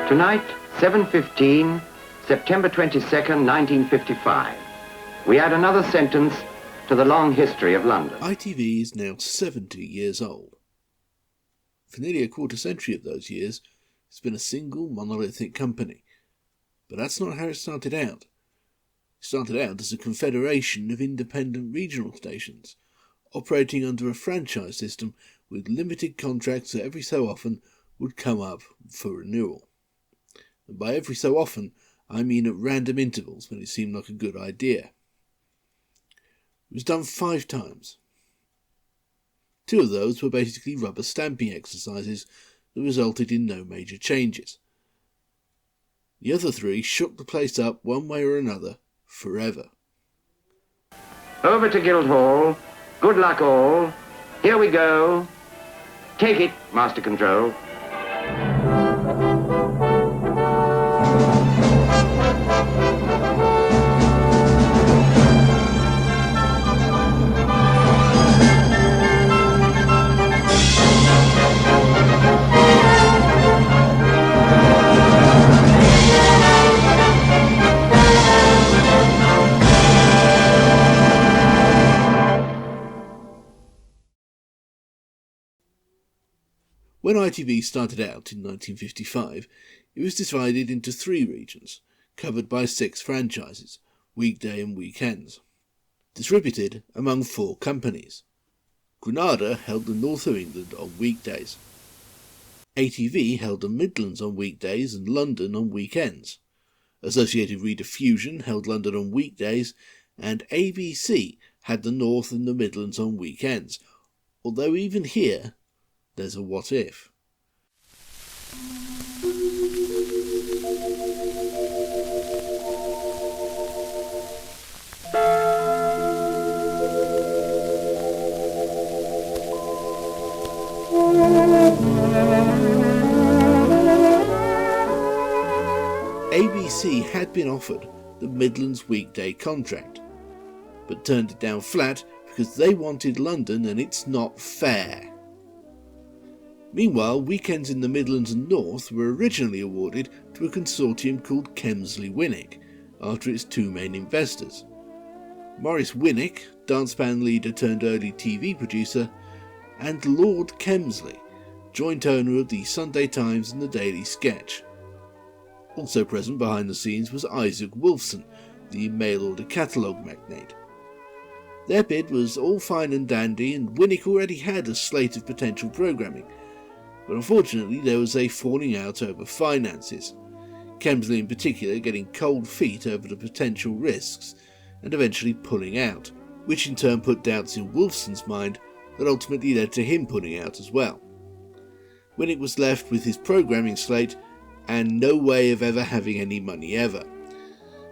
Tonight, 7:15, September 22nd, 1955. We add another sentence to the long history of London. ITV is now 70 years old. For nearly a quarter century of those years, it's been a single monolithic company. But that's not how it started out. It started out as a confederation of independent regional stations, operating under a franchise system with limited contracts that every so often would come up for renewal. And by every so often, I mean at random intervals when it seemed like a good idea. It was done 5 times. 2 of those were basically rubber stamping exercises that resulted in no major changes. The other 3 shook the place up one way or another forever. Over to Guildhall. Good luck all. Here we go. Take it, Master Control. When ITV started out in 1955, it was divided into 3 regions, covered by 6 franchises, weekday and weekends, distributed among 4 companies. Granada held the north of England on weekdays. ATV held the Midlands on weekdays and London on weekends. Associated Rediffusion held London on weekdays, and ABC had the North and the Midlands on weekends, although even here there's a what if. ABC had been offered the Midlands weekday contract, but turned it down flat because they wanted London and it's not fair. Meanwhile, weekends in the Midlands and North were originally awarded to a consortium called Kemsley Winnick, after its 2 main investors. Maurice Winnick, dance band leader turned early TV producer, and Lord Kemsley, joint owner of the Sunday Times and the Daily Sketch. Also present behind the scenes was Isaac Wolfson, the mail-order catalogue magnate. Their bid was all fine and dandy, and Winnick already had a slate of potential programming, but unfortunately there was a falling out over finances, Kemsley in particular getting cold feet over the potential risks and eventually pulling out, which in turn put doubts in Wolfson's mind that ultimately led to him pulling out as well. Winnick was left with his programming slate and no way of ever having any money ever,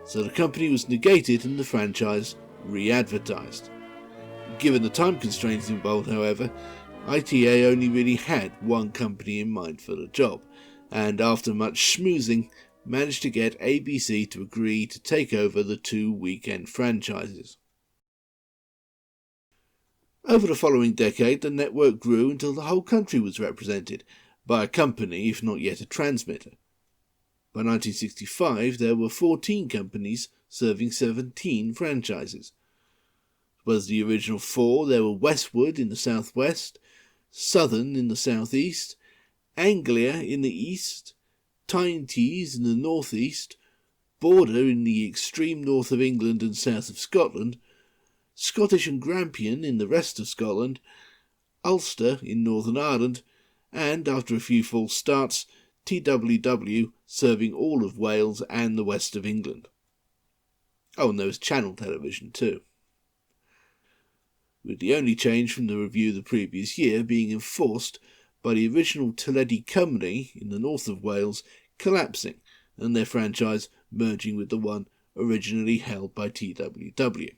so the company was negated and the franchise re-advertised. Given the time constraints involved, however, ITA only really had one company in mind for the job, and after much schmoozing, managed to get ABC to agree to take over the 2 weekend franchises. Over the following decade, the network grew until the whole country was represented by a company, if not yet a transmitter. By 1965, there were 14 companies serving 17 franchises. As well as the original 4, there were Westwood in the southwest, Southern in the southeast, Anglia in the east, Tyne-Tees in the northeast, Border in the extreme north of England and south of Scotland, Scottish and Grampian in the rest of Scotland, Ulster in Northern Ireland, and, after a few false starts, TWW serving all of Wales and the west of England. Oh, and there was channel television too, with the only change from the review the previous year being enforced by the original Teledu Cymru in the north of Wales collapsing and their franchise merging with the one originally held by TWW.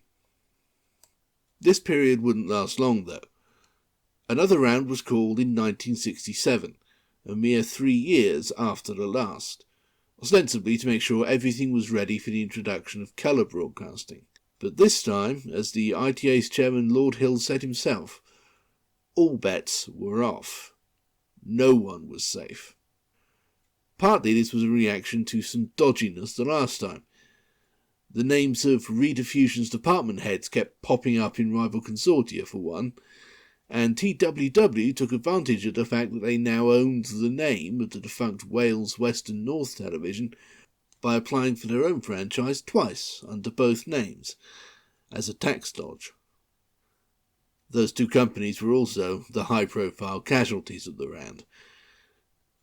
This period wouldn't last long though. Another round was called in 1967, a mere 3 years after the last, ostensibly to make sure everything was ready for the introduction of colour broadcasting. But this time, as the ITA's chairman Lord Hill said himself, all bets were off. No one was safe. Partly this was a reaction to some dodginess the last time. The names of Reader Fusion's department heads kept popping up in rival consortia, for one, and TWW took advantage of the fact that they now owned the name of the defunct Wales West and North Television by applying for their own franchise twice under both names, as a tax dodge. Those two companies were also the high-profile casualties of the round,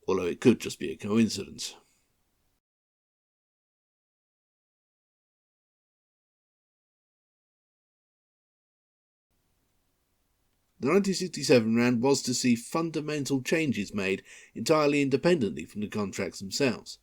although it could just be a coincidence. The 1967 round was to see fundamental changes made entirely independently from the contracts themselves.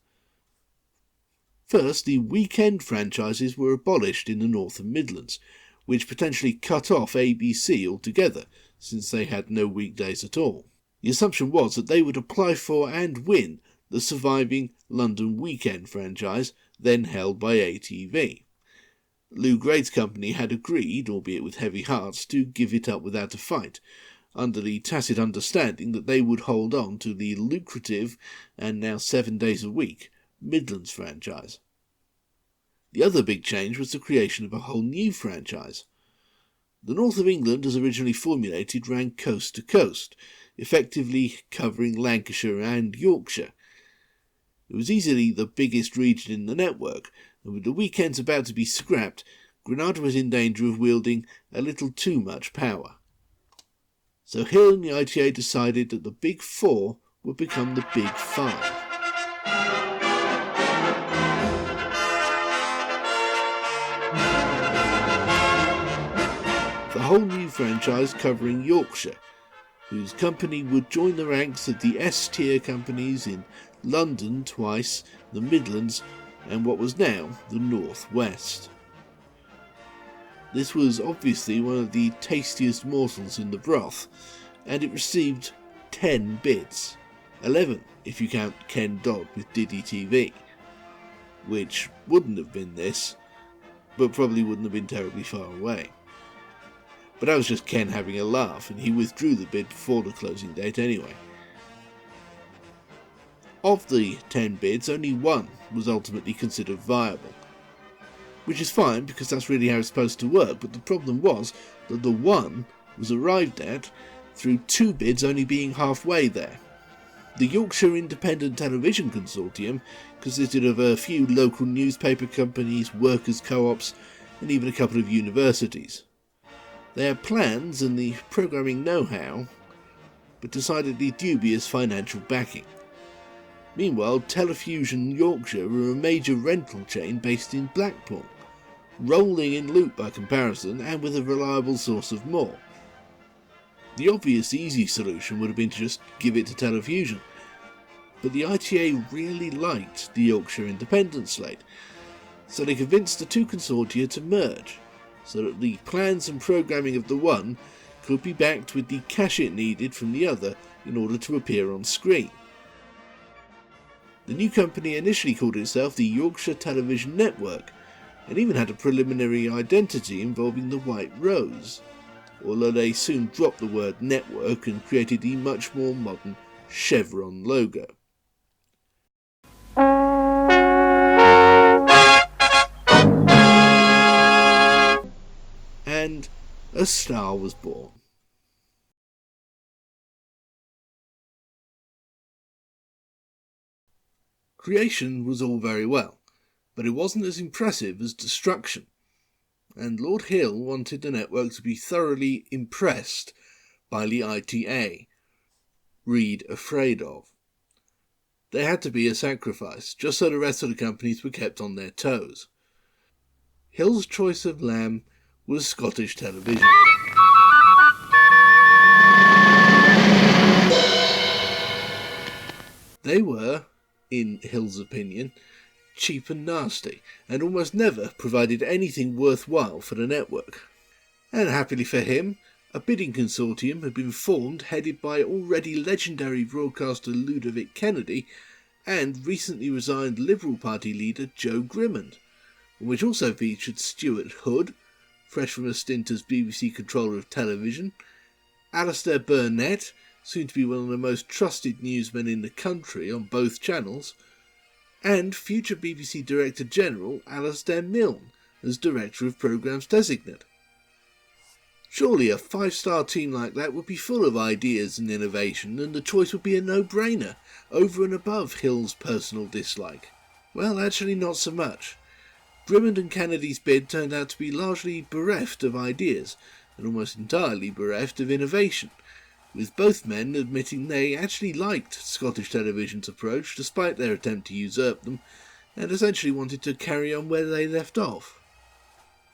First, the weekend franchises were abolished in the North and Midlands, which potentially cut off ABC altogether, since they had no weekdays at all. The assumption was that they would apply for and win the surviving London Weekend franchise, then held by ATV. Lou Grade's company had agreed, albeit with heavy hearts, to give it up without a fight, under the tacit understanding that they would hold on to the lucrative, and now 7 days a week, Midlands franchise. The other big change was the creation of a whole new franchise. The North of England, as originally formulated, ran coast to coast, effectively covering Lancashire and Yorkshire. It was easily the biggest region in the network, and with the weekends about to be scrapped, Granada was in danger of wielding a little too much power. So Hill and the ITA decided that the Big Four would become the Big Five. The whole new franchise covering Yorkshire, whose company would join the ranks of the S-tier companies in London twice, the Midlands, and what was now the North West. This was obviously one of the tastiest morsels in the broth, and it received 10 bids, 11 if you count Ken Dodd with Diddy TV, which wouldn't have been this, but probably wouldn't have been terribly far away. But that was just Ken having a laugh, and he withdrew the bid before the closing date anyway. Of the 10 bids, only one was ultimately considered viable. Which is fine, because that's really how it's supposed to work, but the problem was that the one was arrived at through 2 bids only being halfway there. The Yorkshire Independent Television Consortium consisted of a few local newspaper companies, workers' co-ops, and even a couple of universities. They had plans and the programming know-how, but decidedly dubious financial backing. Meanwhile, Telefusion Yorkshire were a major rental chain based in Blackpool, rolling in loot by comparison and with a reliable source of more. The obvious easy solution would have been to just give it to Telefusion, but the ITA really liked the Yorkshire Independent slate, so they convinced the two consortia to merge, so that the plans and programming of the one could be backed with the cash it needed from the other in order to appear on screen. The new company initially called itself the Yorkshire Television Network, and even had a preliminary identity involving the White Rose, although they soon dropped the word network and created the much more modern chevron logo. And a star was born. Creation was all very well, but it wasn't as impressive as destruction, and Lord Hill wanted the network to be thoroughly impressed by the ITA, read afraid of. There had to be a sacrifice, just so the rest of the companies were kept on their toes. Hill's choice of lamb was Scottish Television. They were, in Hill's opinion, cheap and nasty, and almost never provided anything worthwhile for the network. And happily for him, a bidding consortium had been formed headed by already legendary broadcaster Ludovic Kennedy and recently resigned Liberal Party leader Joe Grimmond, which also featured Stuart Hood, fresh from a stint as BBC controller of television, Alastair Burnett, soon to be one of the most trusted newsmen in the country on both channels, and future BBC Director General Alastair Milne as Director of Programmes Designate. Surely a 5-star team like that would be full of ideas and innovation, and the choice would be a no-brainer, over and above Hill's personal dislike. Well, actually not so much. Drummond and Kennedy's bid turned out to be largely bereft of ideas, and almost entirely bereft of innovation, with both men admitting they actually liked Scottish Television's approach despite their attempt to usurp them, and essentially wanted to carry on where they left off,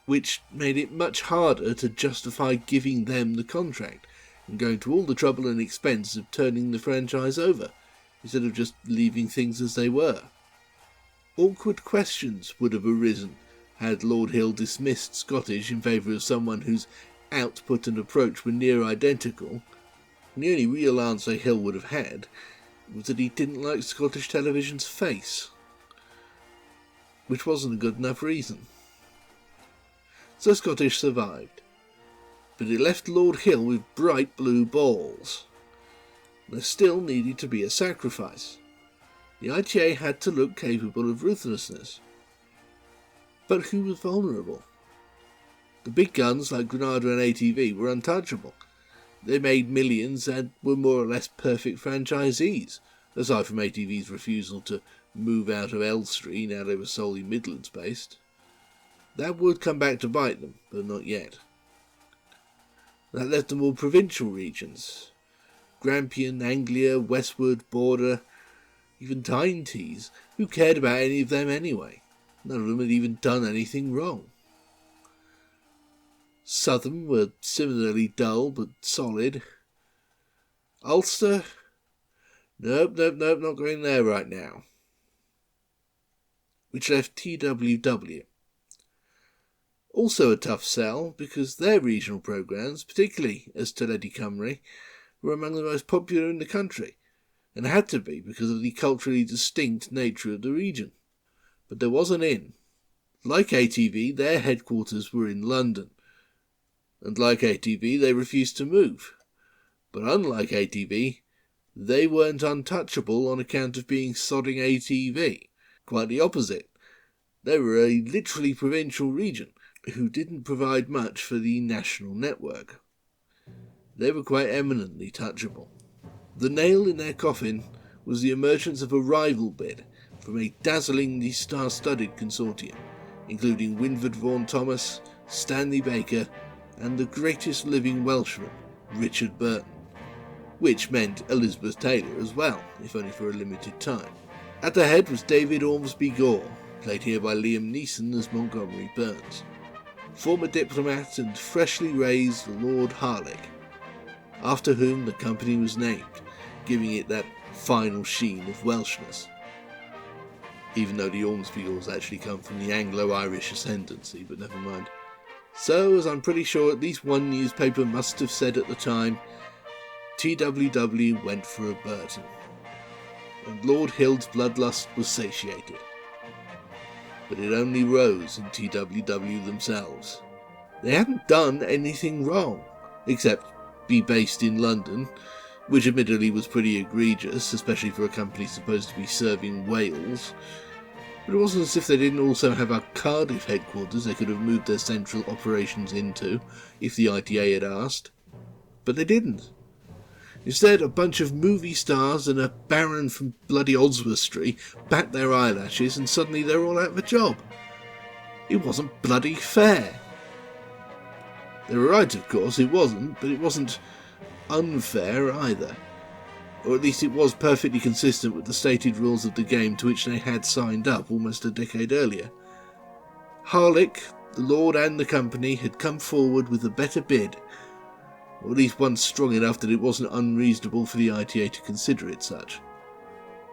which made it much harder to justify giving them the contract and going to all the trouble and expense of turning the franchise over, instead of just leaving things as they were. Awkward questions would have arisen had Lord Hill dismissed Scottish in favour of someone whose output and approach were near identical, and the only real answer Hill would have had was that he didn't like Scottish Television's face, which wasn't a good enough reason. So Scottish survived, but it left Lord Hill with bright blue balls. There still needed to be a sacrifice. The ITA had to look capable of ruthlessness. But who was vulnerable? The big guns like Granada and ATV were untouchable. They made millions and were more or less perfect franchisees, aside from ATV's refusal to move out of Elstree now they were solely Midlands based. That would come back to bite them, but not yet. That left them all provincial regions. Grampian, Anglia, Westwood, Border, even Tyne-Tees. Who cared about any of them anyway? None of them had even done anything wrong. Southern were similarly dull but solid. Ulster? Nope, not going there right now. Which left TWW. Also a tough sell, because their regional programmes, particularly as Teledu Cymru, were among the most popular in the country, and had to be because of the culturally distinct nature of the region. But there was an in. Like ATV, their headquarters were in London, and like ATV, they refused to move. But unlike ATV, they weren't untouchable on account of being sodding ATV. Quite the opposite. They were a literally provincial region, who didn't provide much for the national network. They were quite eminently touchable. The nail in their coffin was the emergence of a rival bid from a dazzlingly star-studded consortium, including Winford Vaughan-Thomas, Stanley Baker, and the greatest living Welshman, Richard Burton, which meant Elizabeth Taylor as well, if only for a limited time. At the head was David Ormsby Gore, played here by Liam Neeson as Montgomery Burns, former diplomat and freshly raised Lord Harlech, after whom the company was named, giving it that final sheen of Welshness, even though the Ormsby Gores actually come from the Anglo-Irish ascendancy, but never mind. So, as I'm pretty sure at least one newspaper must have said at the time, TWW went for a Burton, and Lord Hill's bloodlust was satiated. But it only rose in TWW themselves. They hadn't done anything wrong, except be based in London, which admittedly was pretty egregious, especially for a company supposed to be serving Wales. But it wasn't as if they didn't also have a Cardiff headquarters they could have moved their central operations into, if the ITA had asked. But they didn't. Instead, a bunch of movie stars and a baron from bloody Oswestry bat their eyelashes and suddenly they're all out of a job. It wasn't bloody fair. They were right, of course, it wasn't, but it wasn't unfair either. Or at least it was perfectly consistent with the stated rules of the game to which they had signed up almost a decade earlier. Harlech, the Lord and the company had come forward with a better bid, or at least one strong enough that it wasn't unreasonable for the ITA to consider it such.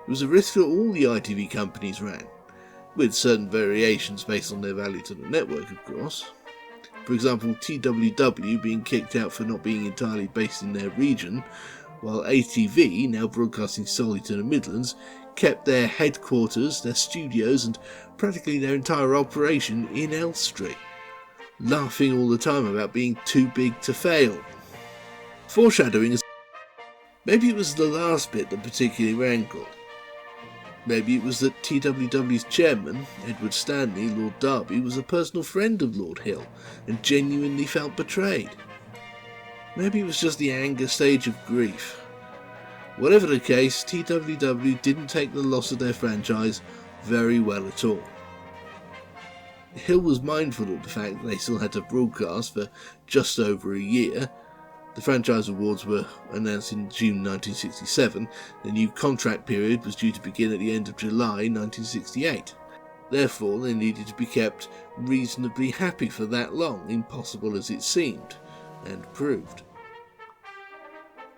It was a risk that all the ITV companies ran, with certain variations based on their value to the network, of course. For example, TWW being kicked out for not being entirely based in their region, while ATV, now broadcasting solely to the Midlands, kept their headquarters, their studios, and practically their entire operation in Elstree, laughing all the time about being too big to fail. Foreshadowing Maybe it was the last bit that particularly rankled. Maybe it was that TWW's chairman, Edward Stanley, Lord Derby, was a personal friend of Lord Hill and genuinely felt betrayed. Maybe it was just the anger stage of grief. Whatever the case, TWW didn't take the loss of their franchise very well at all. Hill was mindful of the fact that they still had to broadcast for just over a year. The franchise awards were announced in June 1967. The new contract period was due to begin at the end of July 1968. Therefore, they needed to be kept reasonably happy for that long, impossible as it seemed, and proved.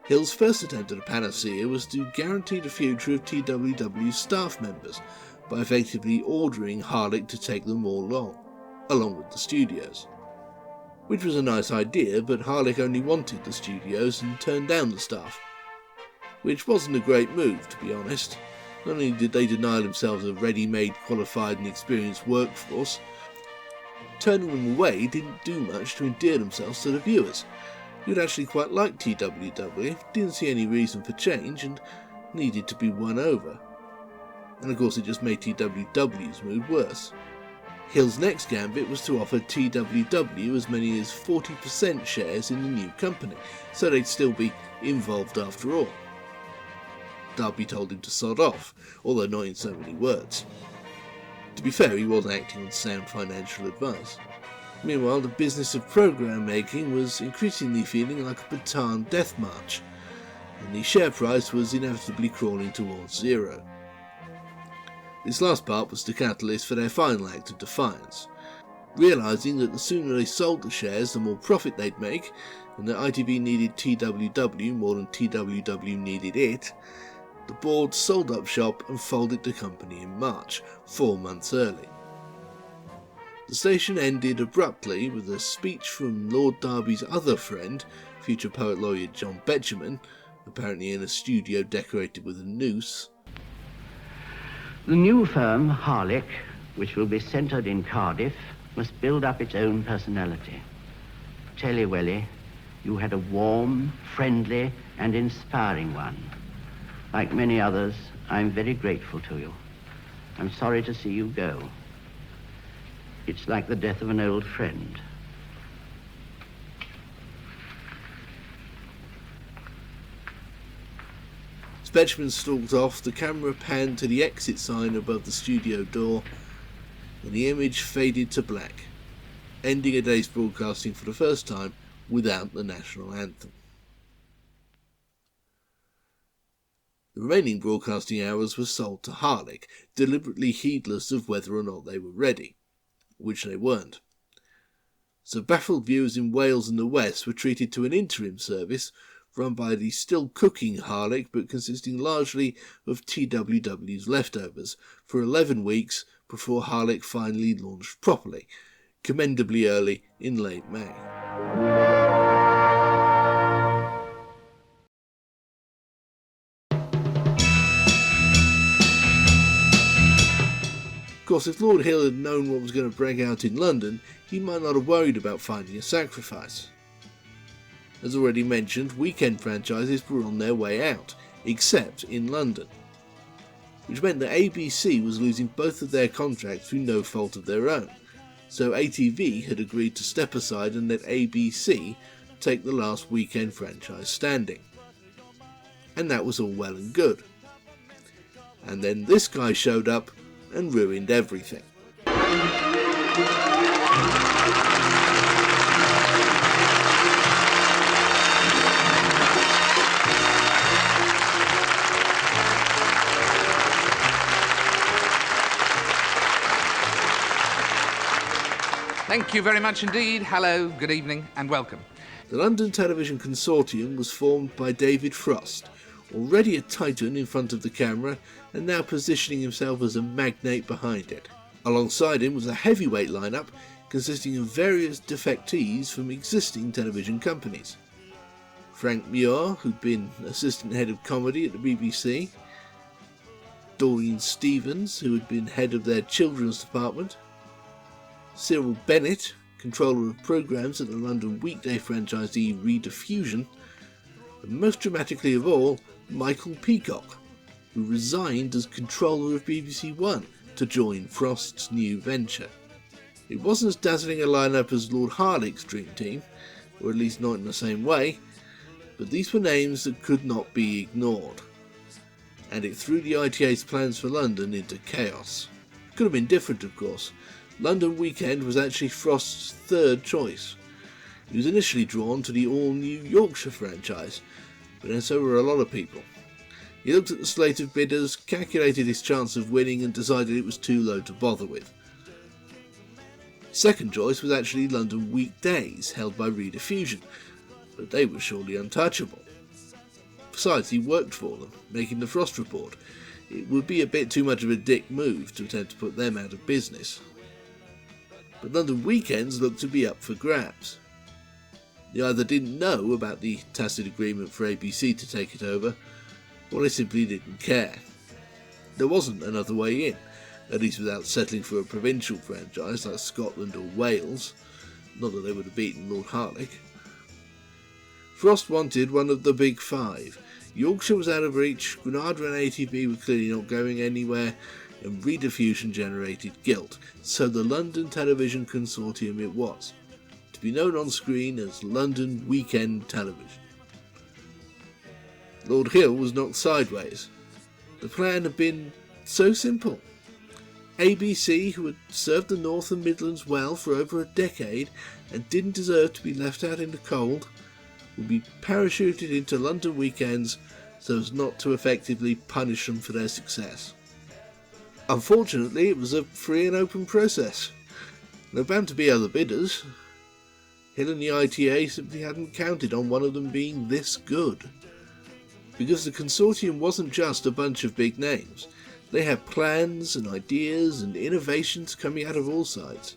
Hill's first attempt at a panacea was to guarantee the future of TWW's staff members by effectively ordering Harlech to take them all along with the studios. Which was a nice idea, but Harlech only wanted the studios and turned down the staff. Which wasn't a great move, to be honest. Not only did they deny themselves a ready-made, qualified and experienced workforce, turning them away didn't do much to endear themselves to the viewers, who'd actually quite liked TWW, didn't see any reason for change, and needed to be won over. And of course it just made TWW's mood worse. Hill's next gambit was to offer TWW as many as 40% shares in the new company, so they'd still be involved after all. Derby told him to sod off, although not in so many words. To be fair, he wasn't acting on sound financial advice. Meanwhile, the business of programme making was increasingly feeling like a Bataan death march, and the share price was inevitably crawling towards zero. This last part was the catalyst for their final act of defiance. Realising that the sooner they sold the shares, the more profit they'd make, and that ITV needed TWW more than TWW needed it, the board sold up shop and folded the company in March, 4 months early. The station ended abruptly with a speech from Lord Derby's other friend, future poet laureate John Betjeman, apparently in a studio decorated with a noose. The new firm, Harlech, which will be centred in Cardiff, must build up its own personality. Telly Welly, you had a warm, friendly and inspiring one. Like many others, I'm very grateful to you. I'm sorry to see you go. It's like the death of an old friend. Betjeman stalked off, the camera panned to the exit sign above the studio door, and the image faded to black, ending a day's broadcasting for the first time without the national anthem. The remaining broadcasting hours were sold to Harlech, deliberately heedless of whether or not they were ready, which they weren't. So baffled viewers in Wales and the West were treated to an interim service run by the still cooking Harlech, but consisting largely of TWW's leftovers, for 11 weeks before Harlech finally launched properly, commendably early in late May. Of course, if Lord Hill had known what was going to break out in London, he might not have worried about finding a sacrifice. As already mentioned, weekend franchises were on their way out, except in London, which meant that ABC was losing both of their contracts through no fault of their own, so ATV had agreed to step aside and let ABC take the last weekend franchise standing. And that was all well and good. And then this guy showed up and ruined everything. Thank you very much indeed. Hello, good evening and welcome. The London Television Consortium was formed by David Frost, already a titan in front of the camera and now positioning himself as a magnate behind it. Alongside him was a heavyweight lineup consisting of various defectees from existing television companies. Frank Muir, who'd been assistant head of comedy at the BBC, Doreen Stevens, who had been head of their children's department, Cyril Bennett, controller of programmes at the London weekday franchisee Rediffusion, and most dramatically of all, Michael Peacock, who resigned as controller of BBC One to join Frost's new venture. It wasn't as dazzling a lineup as Lord Harlech's dream team, or at least not in the same way, but these were names that could not be ignored, and it threw the ITA's plans for London into chaos. Could have been different, of course. London Weekend was actually Frost's third choice. He was initially drawn to the all-new Yorkshire franchise, but then so were a lot of people. He looked at the slate of bidders, calculated his chance of winning, and decided it was too low to bother with. Second choice was actually London Weekdays, held by Rediffusion, but they were surely untouchable. Besides, he worked for them, making the Frost Report. It would be a bit too much of a dick move to attempt to put them out of business. But London Weekends looked to be up for grabs. They either didn't know about the tacit agreement for ABC to take it over, or they simply didn't care. There wasn't another way in, at least without settling for a provincial franchise like Scotland or Wales, not that they would have beaten Lord Harlech. Frost wanted one of the big five. Yorkshire was out of reach, Granada and ATB were clearly not going anywhere, and Rediffusion generated guilt, so the London Television Consortium it was, to be known on screen as London Weekend Television. Lord Hill was knocked sideways. The plan had been so simple. ABC, who had served the North and Midlands well for over a decade and didn't deserve to be left out in the cold, would be parachuted into London Weekends so as not to effectively punish them for their success. Unfortunately, it was a free and open process. There were bound to be other bidders. Hill and the ITA simply hadn't counted on one of them being this good. Because the consortium wasn't just a bunch of big names. They had plans and ideas and innovations coming out of all sides.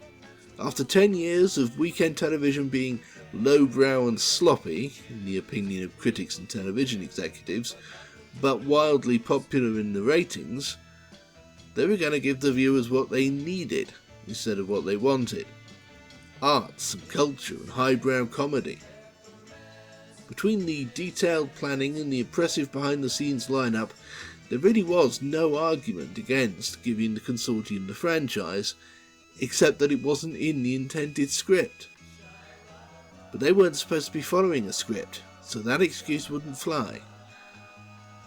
After 10 years of weekend television being lowbrow and sloppy, in the opinion of critics and television executives, but wildly popular in the ratings, they were going to give the viewers what they needed instead of what they wanted. Arts and culture and highbrow comedy. Between the detailed planning and the impressive behind-the-scenes lineup, there really was no argument against giving the consortium the franchise, except that it wasn't in the intended script. But they weren't supposed to be following a script, so that excuse wouldn't fly.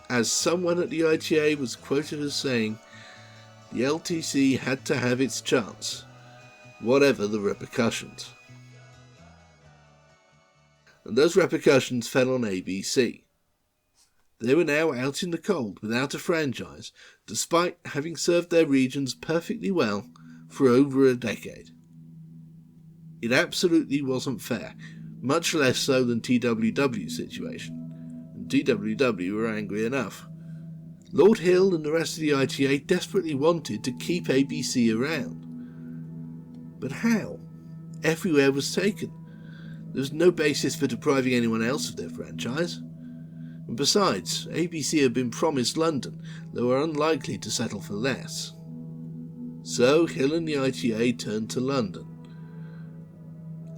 As someone at the ITA was quoted as saying, the LTC had to have its chance, whatever the repercussions. And those repercussions fell on ABC. They were now out in the cold without a franchise, despite having served their regions perfectly well for over a decade. It absolutely wasn't fair, much less so than TWW's situation, and TWW were angry enough. Lord Hill and the rest of the ITA desperately wanted to keep ABC around. But how? Everywhere was taken. There was no basis for depriving anyone else of their franchise. And besides, ABC had been promised London, they were unlikely to settle for less. So Hill and the ITA turned to London.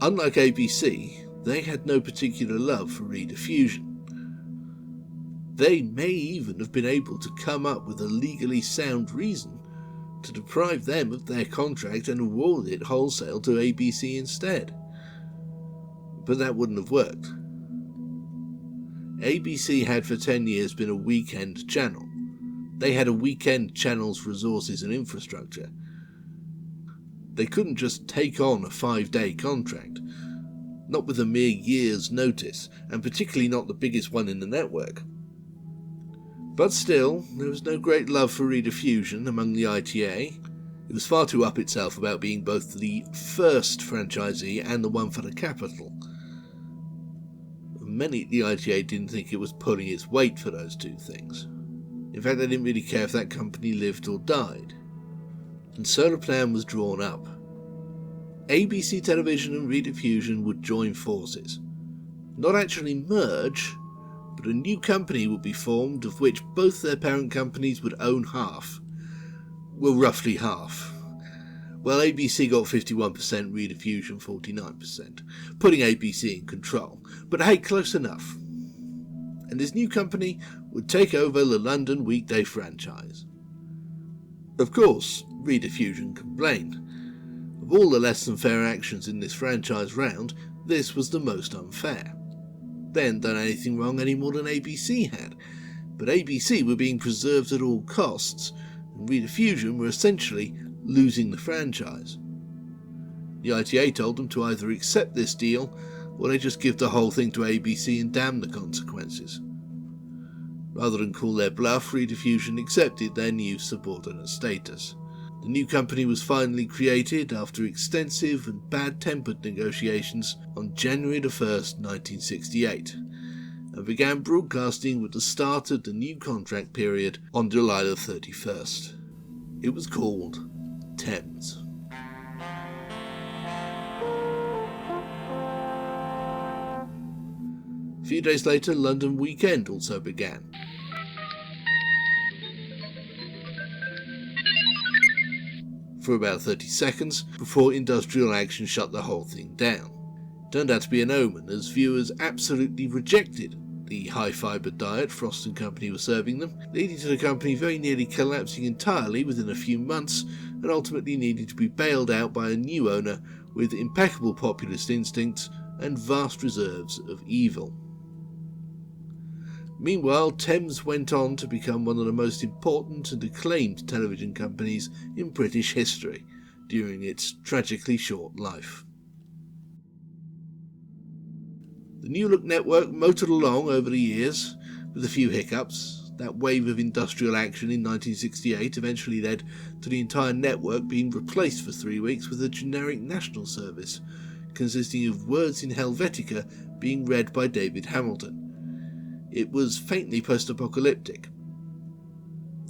Unlike ABC, they had no particular love for Rediffusion. They may even have been able to come up with a legally sound reason to deprive them of their contract and award it wholesale to ABC instead. But that wouldn't have worked. ABC had for 10 years been a weekend channel. They had a weekend channel's resources and infrastructure. They couldn't just take on a 5-day contract, not with a mere year's notice, and particularly not the biggest one in the network. But still, there was no great love for Rediffusion among the ITA. It was far too up itself about being both the first franchisee and the one for the capital. Many at the ITA didn't think it was pulling its weight for those two things. In fact, they didn't really care if that company lived or died. And so the plan was drawn up. ABC Television and Rediffusion would join forces. Not actually merge, but a new company would be formed of which both their parent companies would own half. Well, roughly half. Well, ABC got 51%, Rediffusion 49%, putting ABC in control. But hey, close enough. and his new company would take over the London weekday franchise. Of course, Rediffusion complained. Of all the less than fair actions in this franchise round, this was the most unfair. They hadn't done anything wrong any more than ABC had, but ABC were being preserved at all costs, and Rediffusion were essentially losing the franchise. The ITA told them to either accept this deal, or they just give the whole thing to ABC and damn the consequences. Rather than call their bluff, Rediffusion accepted their new subordinate status. The new company was finally created after extensive and bad-tempered negotiations on January 1st, 1968, and began broadcasting with the start of the new contract period on July 31st. It was called Thames. A few days later, London Weekend also began. For about 30 seconds before Industrial Action shut the whole thing down. It turned out to be an omen, as viewers absolutely rejected the high-fibre diet Frost & Company were serving them, leading to the company very nearly collapsing entirely within a few months and ultimately needing to be bailed out by a new owner with impeccable populist instincts and vast reserves of evil. Meanwhile, Thames went on to become one of the most important and acclaimed television companies in British history during its tragically short life. The New Look network motored along over the years with a few hiccups. That wave of industrial action in 1968 eventually led to the entire network being replaced for 3 weeks with a generic national service, consisting of words in Helvetica being read by David Hamilton. It was faintly post-apocalyptic.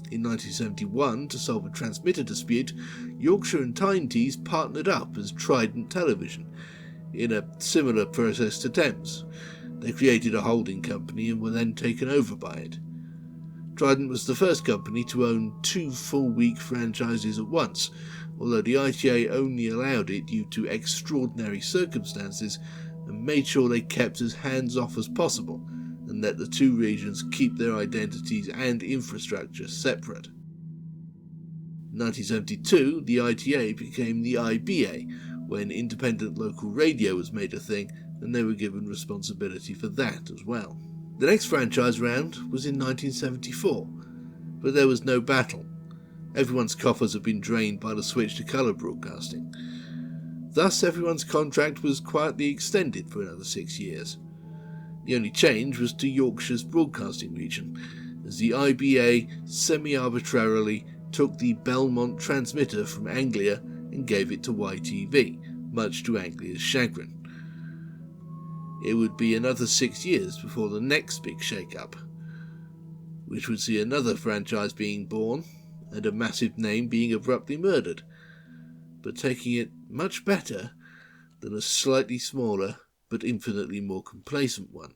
In 1971, to solve a transmitter dispute, Yorkshire and Tyne-Tees partnered up as Trident Television, in a similar process to Thames. They created a holding company and were then taken over by it. Trident was the first company to own 2 full-week franchises at once, although the ITA only allowed it due to extraordinary circumstances and made sure they kept as hands-off as possible and let the 2 regions keep their identities and infrastructure separate. In 1972, the ITA became the IBA, when independent local radio was made a thing, and they were given responsibility for that as well. The next franchise round was in 1974, but there was no battle. Everyone's coffers had been drained by the switch to colour broadcasting. Thus, everyone's contract was quietly extended for another 6 years. The only change was to Yorkshire's broadcasting region, as the IBA semi-arbitrarily took the Belmont transmitter from Anglia and gave it to YTV, much to Anglia's chagrin. It would be another 6 years before the next big shake-up, which would see another franchise being born and a massive name being abruptly murdered, but taking it much better than a slightly smaller but infinitely more complacent one.